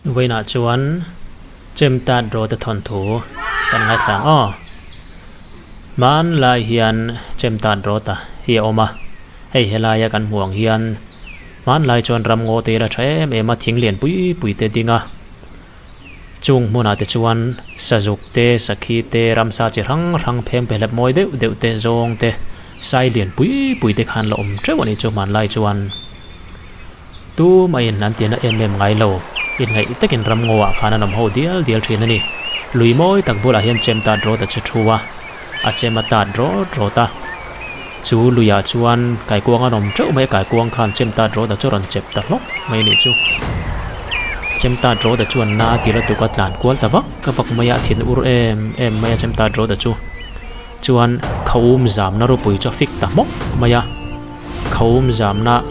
với nãy chuan Chemtatrawta thawnthu kan ngai thlang Hmanlai hian Chemtatrawta hi oma hei helaya kan muang hian Hmanlai chuan ram ngo te ra thae ema thing lian pui te dinga chung hmuna te chuan sajuk te sakhi te ramsa chi rang phem pelap moi deuh te zong te sai lian pui te khan la om trewani chu Hmanlai chuan tu mai nan tina em ngai lo in ngai takin ram ngowa khana nam ho dial thin ani lui moi tak bula hian Chemtatrawta chu thuwa a Chemtatrawta chu luya chuan kai kuang anom treu mai kai kuang khan Chemtatrawta chu ron chep ta hlok mai ni chu Chemtatrawta chuan na tila tuka tlan kwal tawak ka vak maya thin ur em maya Chemtatrawta chu chuan khawum zam na ro pui cho fik ta mok maya khawum zam na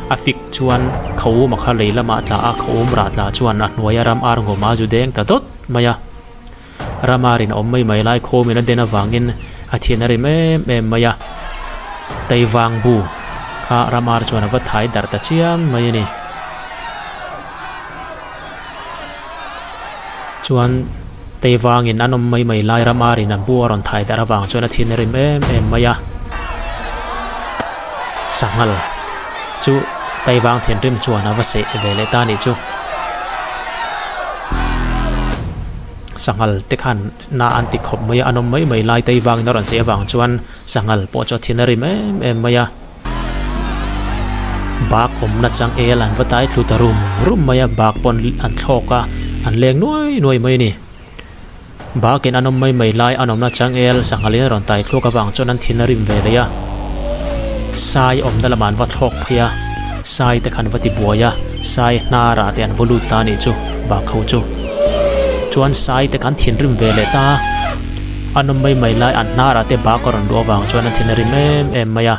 afik chuan khawum kha leilama tla a khawum ra tla chuan a hnuaya ram ar ngoma zu deng ta dot maya ramarin om mai lai khomin a dena wangin a thianari em maya taiwang bu kha ramar chuan va thai dar ta chiam mai ni chuan taiwangin anom mai lai ramarin an bu ron thai dar awang chuan a thianari em maya sangal chu taiwang thian rim chuan a va se vele ta ni chu sangal te khan na anti khop maya anom mai lai taiwang na ron se awang chuan sangal po cho thinari em maya bak om na chang el an vatai thutarum maya bak pon an thoka an leng noi mai ni bakin anom mai lai anom na chang el sangalin ron tai thloka wang chon an thinarim vele ya sai om dalaman va thlok phia sai te khan vati buaya sai na ra te an volu ta ni chu ba khau chu chuan sai te kan thin rim vele ta anom mai lai an na ra te ba koron do wang chuan an thinarim em maya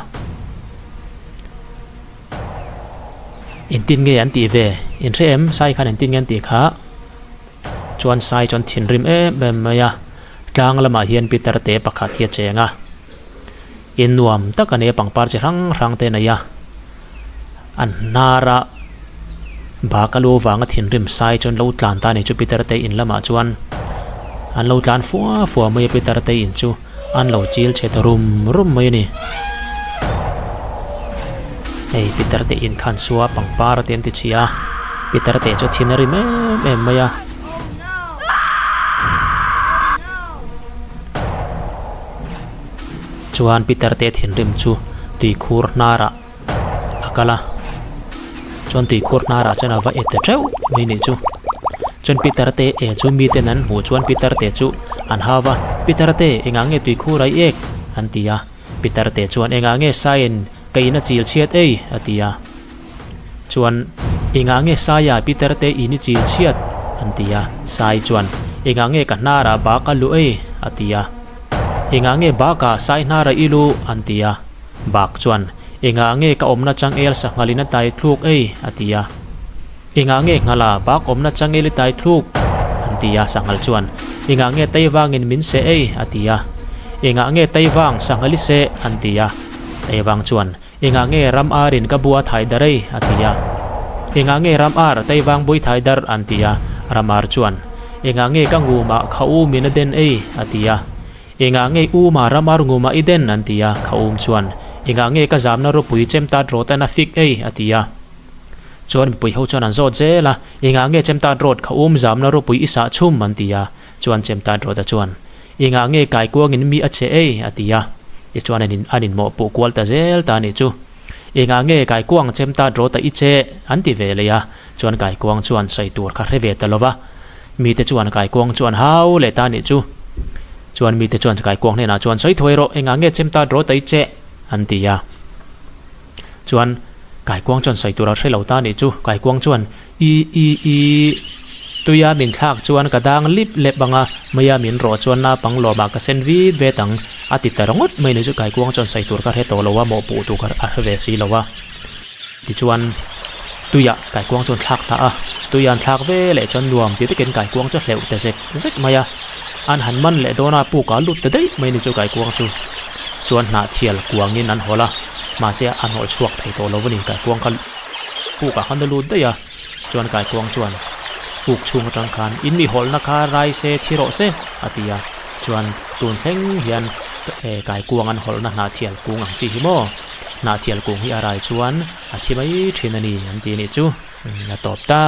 in tin nge an ti ve in rem sai khan in tin nge ti kha chuan sai chon thin rim em maya tlang lama hian Peter te pakhat hi chenga in nuam takane pangpar che rang te na ya an nara ba kalo wanga thin rim sai chon lo tlan ta ni chu Peter te in lama chuan an lo tlan fuwa mai Peter te in chu an lo chil che rum mai ni hey Peter te in khan suwa pangpar ten ti chia Peter te chu thinari em maya chuan Peter te thin rim chu tui khur nara akala chuan tui khur nara chana va et treu mai ni chu chuan Peter te chu mi te nan hu chuan Peter te chu an hawa Peter te enga nge tui khur ai ek an tia Peter te chuan enga nge sain kaina chil chiat atia chuan enga nge saya Peter te ini chil chiat an tia sai chuan enga nge ka nara ba ka lu atia enga nge ba ka sai nara ilu an tia bak chuan enga nge ka omna chang el sa ngalina tai thluk atia enga nge ngala bak omna chang el tai thluk an tia sangal chuan enga nge taiwangin min se atia enga nge taiwang sangali se an tia taiwang chuan enga nge ram arin ka bua thai darai atia enga nge ram ar taiwang bui thai dar an tia ramar chuan enga nge ka ngu ma khau min den atia enga nge u ma ramar ngu ma iden an tia khaum chuan enga nge ka zamna ro pui Chemtatrawta na fik atia chuan pui ho chuan an zo jela enga nge Chemtatrawta khaum zamna ro pui isa chum an tia chuan Chemtatrawta chuan enga nge kai kuangin mi ache atia e chuan anin mo pu kwal ta zel ta ni chu enga nge kai kuang Chemtatrawta iche an ti vele ya chuan kai kuang chuan sai tur kha reve ta lova mi te chuan kai kuang chuan hau le ta ni chu chuan mi te chuan kai kuang ne na chuan soi thoiro enga nge Chemtatrawta iche an ti ya chuan kai kuang chuan sai tur a threlo ta ni chu kai kuang chuan i tuya min thak chuan kadang lip lep banga maya min ro chuan na panglo ba ka sen vi ve tang ati tarongot mai ne chu kai kuang chuan sai tur ka he to lowa mo pu tu kar a ve si lowa ti chuan tuya kai kuang chuan thak ta tuyan thak ve le chuan nuam ti te ken kai kuang chu hleu te zek maya an hanman le dona pu ka lut te dei mai ni chu kai kuang chu chuan na thial kuangin an hola ma se an hol chuak thei to lo wani kai kuang kal pu ka khan lut de ya chuan kai kuang chuan uk chung atang khan in mi hol na kha rai se thiro se atia chuan tun thleng hian kai kuang an hol na hna thial kung ang chi hi mo hna thial kung hi arai chuan a thi mai thin ani an ti ni chu na top ta